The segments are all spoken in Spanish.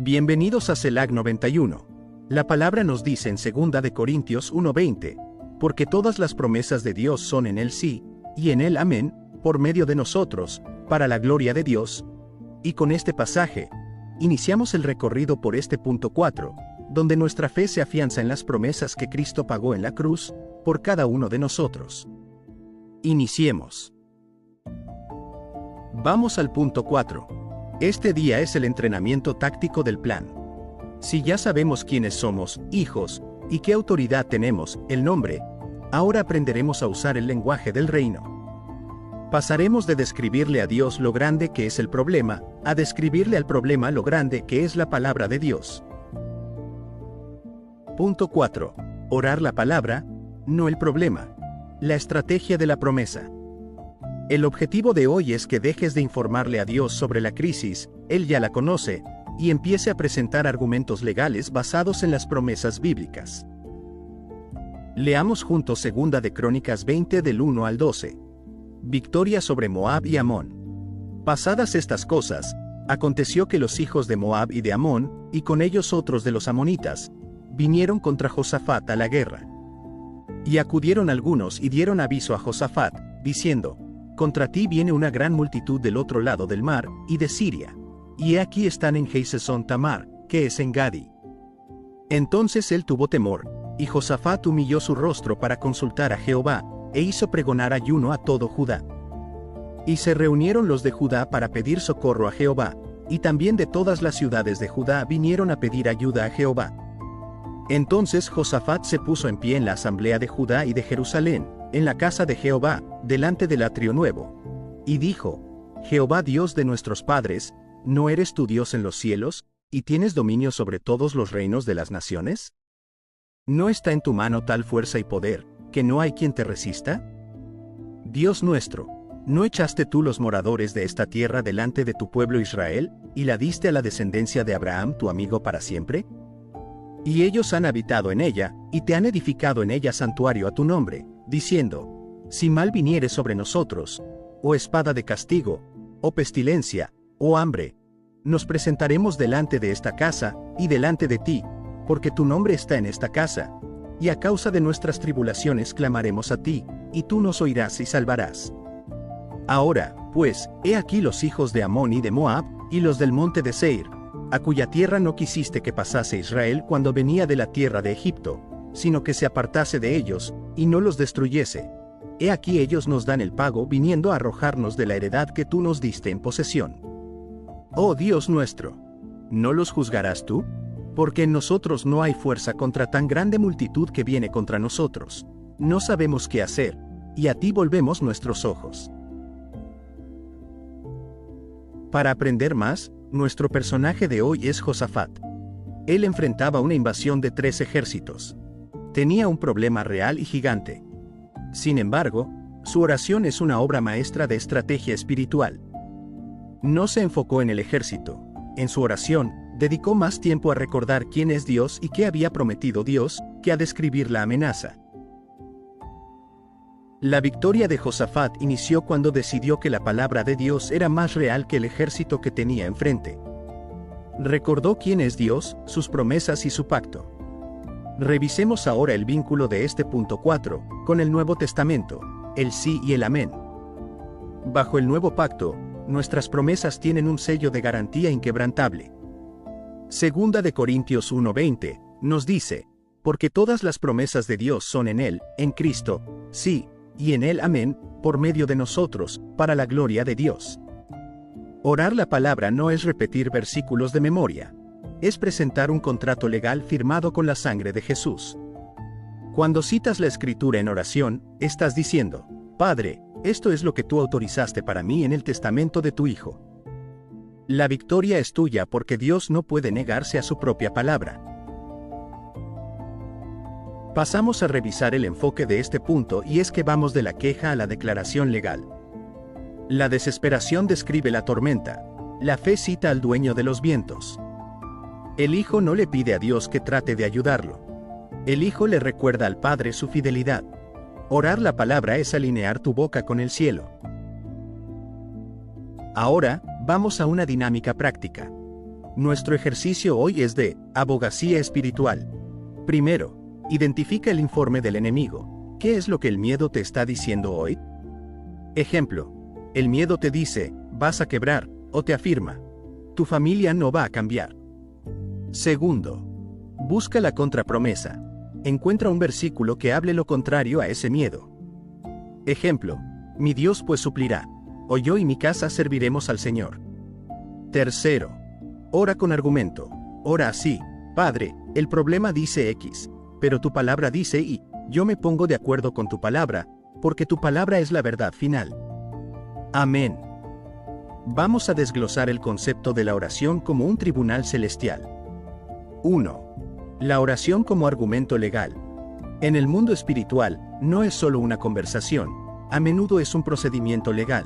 Bienvenidos a CELAC 91. La palabra nos dice en 2 de Corintios 1:20, porque todas las promesas de Dios son en Él sí, y en Él amén, por medio de nosotros, para la gloria de Dios. Y con este pasaje, iniciamos el recorrido por este punto 4, donde nuestra fe se afianza en las promesas que Cristo pagó en la cruz, por cada uno de nosotros. Iniciemos. Vamos al punto 4. Este día es el entrenamiento táctico del plan. Si ya sabemos quiénes somos, hijos, y qué autoridad tenemos, el nombre, ahora aprenderemos a usar el lenguaje del reino. Pasaremos de describirle a Dios lo grande que es el problema, a describirle al problema lo grande que es la palabra de Dios. Punto 4. Orar la palabra, no el problema. La estrategia de la promesa. El objetivo de hoy es que dejes de informarle a Dios sobre la crisis, Él ya la conoce, y empiece a presentar argumentos legales basados en las promesas bíblicas. Leamos juntos 2 de Crónicas 20 del 1 al 12. Victoria sobre Moab y Amón. Pasadas estas cosas, aconteció que los hijos de Moab y de Amón, y con ellos otros de los amonitas, vinieron contra Josafat a la guerra. Y acudieron algunos y dieron aviso a Josafat, diciendo: contra ti viene una gran multitud del otro lado del mar, y de Siria. Y he aquí están en Jesesón Tamar, que es en Gadi. Entonces él tuvo temor, y Josafat humilló su rostro para consultar a Jehová, e hizo pregonar ayuno a todo Judá. Y se reunieron los de Judá para pedir socorro a Jehová, y también de todas las ciudades de Judá vinieron a pedir ayuda a Jehová. Entonces Josafat se puso en pie en la asamblea de Judá y de Jerusalén, en la casa de Jehová, delante del atrio nuevo. Y dijo: Jehová Dios de nuestros padres, ¿no eres tu Dios en los cielos, y tienes dominio sobre todos los reinos de las naciones? ¿No está en tu mano tal fuerza y poder, que no hay quien te resista? Dios nuestro, ¿no echaste tú los moradores de esta tierra delante de tu pueblo Israel, y la diste a la descendencia de Abraham tu amigo para siempre? Y ellos han habitado en ella, y te han edificado en ella santuario a tu nombre, diciendo: si mal viniere sobre nosotros, o espada de castigo, o pestilencia, o hambre, nos presentaremos delante de esta casa, y delante de ti, porque tu nombre está en esta casa, y a causa de nuestras tribulaciones clamaremos a ti, y tú nos oirás y salvarás. Ahora, pues, he aquí los hijos de Amón y de Moab, y los del monte de Seir, a cuya tierra no quisiste que pasase Israel cuando venía de la tierra de Egipto, sino que se apartase de ellos, y no los destruyese. He aquí ellos nos dan el pago viniendo a arrojarnos de la heredad que tú nos diste en posesión. Oh Dios nuestro, ¿no los juzgarás tú? Porque en nosotros no hay fuerza contra tan grande multitud que viene contra nosotros. No sabemos qué hacer, y a ti volvemos nuestros ojos. Para aprender más, nuestro personaje de hoy es Josafat. Él enfrentaba una invasión de 3 ejércitos. Tenía un problema real y gigante. Sin embargo, su oración es una obra maestra de estrategia espiritual. No se enfocó en el ejército. En su oración, dedicó más tiempo a recordar quién es Dios y qué había prometido Dios, que a describir la amenaza. La victoria de Josafat inició cuando decidió que la palabra de Dios era más real que el ejército que tenía enfrente. Recordó quién es Dios, sus promesas y su pacto. Revisemos ahora el vínculo de este punto 4, con el Nuevo Testamento, el sí y el amén. Bajo el nuevo pacto, nuestras promesas tienen un sello de garantía inquebrantable. 2 de Corintios 1:20, nos dice: porque todas las promesas de Dios son en Él, en Cristo, sí, y en Él amén, por medio de nosotros, para la gloria de Dios. Orar la palabra no es repetir versículos de memoria. Es presentar un contrato legal firmado con la sangre de Jesús. Cuando citas la Escritura en oración, estás diciendo: Padre, esto es lo que tú autorizaste para mí en el testamento de tu Hijo. La victoria es tuya porque Dios no puede negarse a su propia palabra. Pasamos a revisar el enfoque de este punto y es que vamos de la queja a la declaración legal. La desesperación describe la tormenta. La fe cita al dueño de los vientos. El hijo no le pide a Dios que trate de ayudarlo. El hijo le recuerda al Padre su fidelidad. Orar la palabra es alinear tu boca con el cielo. Ahora, vamos a una dinámica práctica. Nuestro ejercicio hoy es de abogacía espiritual. Primero, identifica el informe del enemigo. ¿Qué es lo que el miedo te está diciendo hoy? Ejemplo, el miedo te dice, vas a quebrar, o te afirma, tu familia no va a cambiar. Segundo, busca la contrapromesa. Encuentra un versículo que hable lo contrario a ese miedo. Ejemplo, mi Dios pues suplirá, o yo y mi casa serviremos al Señor. Tercero, ora con argumento. Ora así, Padre, el problema dice X, pero tu palabra dice Y. Yo me pongo de acuerdo con tu palabra, porque tu palabra es la verdad final. Amén. Vamos a desglosar el concepto de la oración como un tribunal celestial. 1. La oración como argumento legal. En el mundo espiritual, no es solo una conversación, a menudo es un procedimiento legal.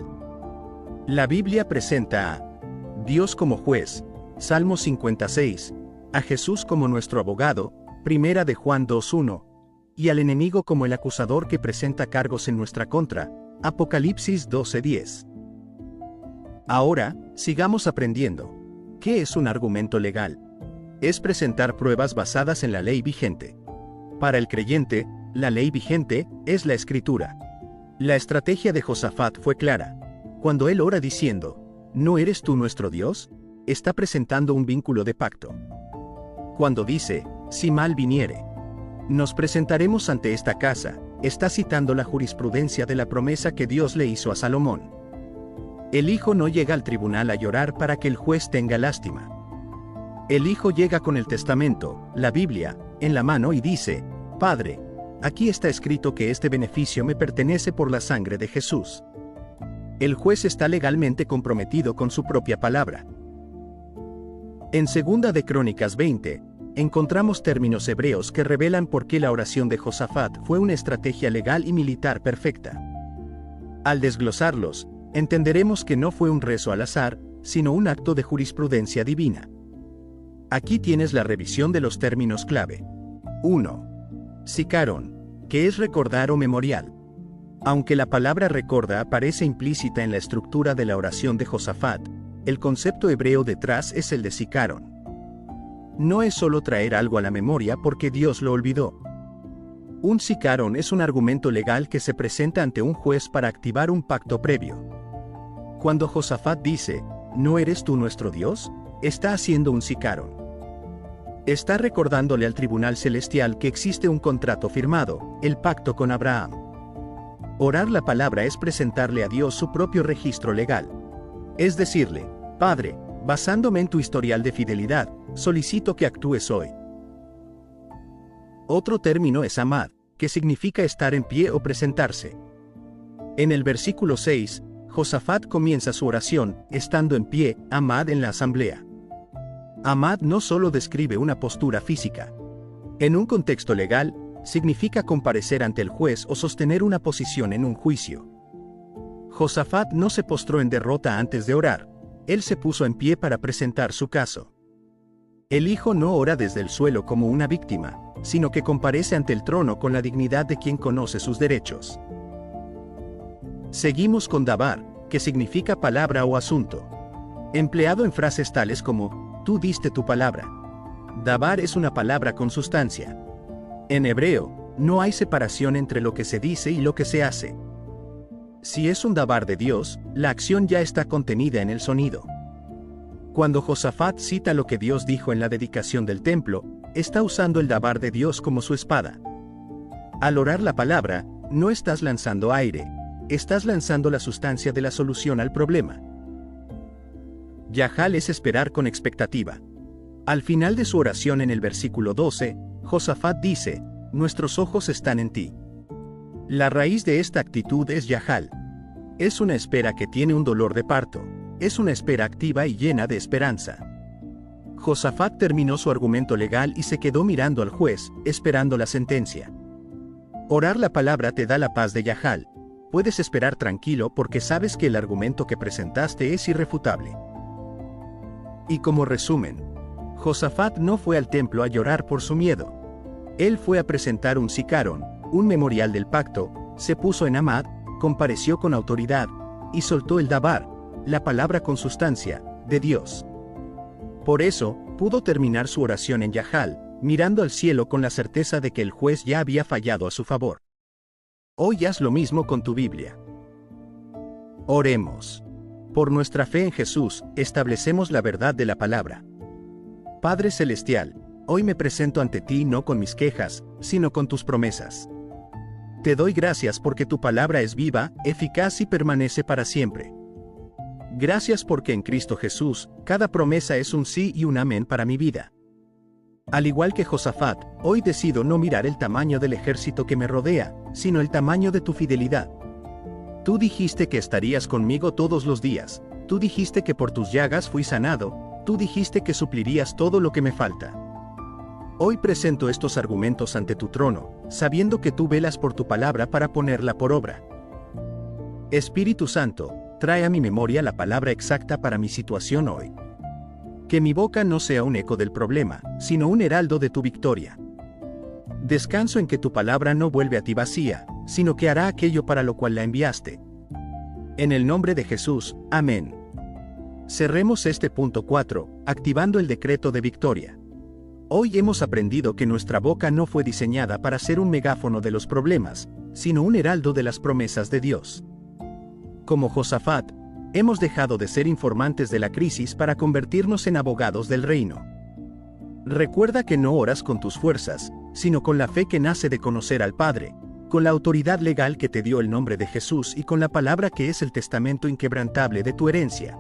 La Biblia presenta a Dios como juez, Salmo 56, a Jesús como nuestro abogado, Primera de Juan 2:1, y al enemigo como el acusador que presenta cargos en nuestra contra, Apocalipsis 12:10. Ahora, sigamos aprendiendo. ¿Qué es un argumento legal? Es presentar pruebas basadas en la ley vigente. Para el creyente, la ley vigente es la Escritura. La estrategia de Josafat fue clara. Cuando él ora diciendo, ¿no eres tú nuestro Dios?, está presentando un vínculo de pacto. Cuando dice, si mal viniere, nos presentaremos ante esta casa, está citando la jurisprudencia de la promesa que Dios le hizo a Salomón. El hijo no llega al tribunal a llorar para que el juez tenga lástima. El hijo llega con el testamento, la Biblia, en la mano y dice, Padre, aquí está escrito que este beneficio me pertenece por la sangre de Jesús. El juez está legalmente comprometido con su propia palabra. En 2 de Crónicas 20, encontramos términos hebreos que revelan por qué la oración de Josafat fue una estrategia legal y militar perfecta. Al desglosarlos, entenderemos que no fue un rezo al azar, sino un acto de jurisprudencia divina. Aquí tienes la revisión de los términos clave. 1. Zikaron, que es recordar o memorial. Aunque la palabra recorda aparece implícita en la estructura de la oración de Josafat, el concepto hebreo detrás es el de zikaron. No es solo traer algo a la memoria porque Dios lo olvidó. Un zikaron es un argumento legal que se presenta ante un juez para activar un pacto previo. Cuando Josafat dice, ¿no eres tú nuestro Dios?, está haciendo un zikaron. Está recordándole al tribunal celestial que existe un contrato firmado, el pacto con Abraham. Orar la palabra es presentarle a Dios su propio registro legal. Es decirle, Padre, basándome en tu historial de fidelidad, solicito que actúes hoy. Otro término es amad, que significa estar en pie o presentarse. En el versículo 6, Josafat comienza su oración, estando en pie, amad en la asamblea. Amad no solo describe una postura física. En un contexto legal, significa comparecer ante el juez o sostener una posición en un juicio. Josafat no se postró en derrota antes de orar, él se puso en pie para presentar su caso. El hijo no ora desde el suelo como una víctima, sino que comparece ante el trono con la dignidad de quien conoce sus derechos. Seguimos con dabar, que significa palabra o asunto. Empleado en frases tales como, tú diste tu palabra. Dabar es una palabra con sustancia. En hebreo, no hay separación entre lo que se dice y lo que se hace. Si es un dabar de Dios, la acción ya está contenida en el sonido. Cuando Josafat cita lo que Dios dijo en la dedicación del templo, está usando el dabar de Dios como su espada. Al orar la palabra, no estás lanzando aire, estás lanzando la sustancia de la solución al problema. Yahal es esperar con expectativa. Al final de su oración en el versículo 12, Josafat dice, nuestros ojos están en ti. La raíz de esta actitud es Yahal. Es una espera que tiene un dolor de parto, es una espera activa y llena de esperanza. Josafat terminó su argumento legal y se quedó mirando al juez, esperando la sentencia. Orar la palabra te da la paz de Yahal. Puedes esperar tranquilo porque sabes que el argumento que presentaste es irrefutable. Y como resumen, Josafat no fue al templo a llorar por su miedo. Él fue a presentar un zikaron, un memorial del pacto, se puso en amad, compareció con autoridad, y soltó el dabar, la palabra con sustancia, de Dios. Por eso, pudo terminar su oración en Yahal, mirando al cielo con la certeza de que el juez ya había fallado a su favor. Hoy haz lo mismo con tu Biblia. Oremos. Por nuestra fe en Jesús, establecemos la verdad de la palabra. Padre Celestial, hoy me presento ante ti no con mis quejas, sino con tus promesas. Te doy gracias porque tu palabra es viva, eficaz y permanece para siempre. Gracias porque en Cristo Jesús, cada promesa es un sí y un amén para mi vida. Al igual que Josafat, hoy decido no mirar el tamaño del ejército que me rodea, sino el tamaño de tu fidelidad. Tú dijiste que estarías conmigo todos los días, tú dijiste que por tus llagas fui sanado, tú dijiste que suplirías todo lo que me falta. Hoy presento estos argumentos ante tu trono, sabiendo que tú velas por tu palabra para ponerla por obra. Espíritu Santo, trae a mi memoria la palabra exacta para mi situación hoy. Que mi boca no sea un eco del problema, sino un heraldo de tu victoria. Descanso en que tu palabra no vuelve a ti vacía, sino que hará aquello para lo cual la enviaste. En el nombre de Jesús, amén. Cerremos este punto 4, activando el decreto de victoria. Hoy hemos aprendido que nuestra boca no fue diseñada para ser un megáfono de los problemas, sino un heraldo de las promesas de Dios. Como Josafat, hemos dejado de ser informantes de la crisis para convertirnos en abogados del reino. Recuerda que no oras con tus fuerzas, sino con la fe que nace de conocer al Padre, con la autoridad legal que te dio el nombre de Jesús y con la palabra que es el testamento inquebrantable de tu herencia.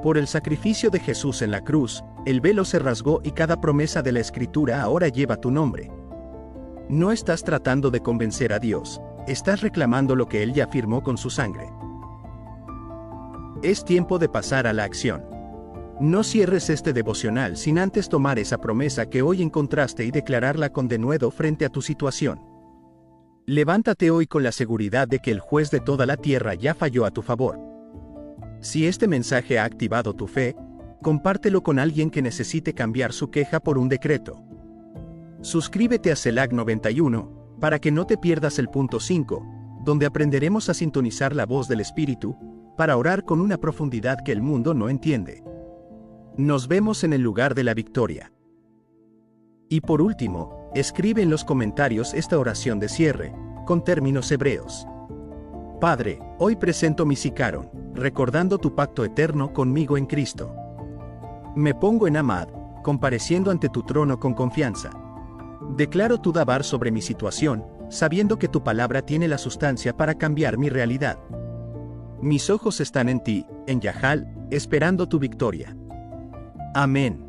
Por el sacrificio de Jesús en la cruz, el velo se rasgó y cada promesa de la Escritura ahora lleva tu nombre. No estás tratando de convencer a Dios, estás reclamando lo que Él ya firmó con su sangre. Es tiempo de pasar a la acción. No cierres este devocional sin antes tomar esa promesa que hoy encontraste y declararla con denuedo frente a tu situación. Levántate hoy con la seguridad de que el juez de toda la tierra ya falló a tu favor. Si este mensaje ha activado tu fe, compártelo con alguien que necesite cambiar su queja por un decreto. Suscríbete a CELAC 91, para que no te pierdas el punto 5, donde aprenderemos a sintonizar la voz del Espíritu, para orar con una profundidad que el mundo no entiende. Nos vemos en el lugar de la victoria. Y por último, escribe en los comentarios esta oración de cierre, con términos hebreos. Padre, hoy presento mi sicaron, recordando tu pacto eterno conmigo en Cristo. Me pongo en Amad, compareciendo ante tu trono con confianza. Declaro tu dabar sobre mi situación, sabiendo que tu palabra tiene la sustancia para cambiar mi realidad. Mis ojos están en ti, en Yahal, esperando tu victoria. Amén.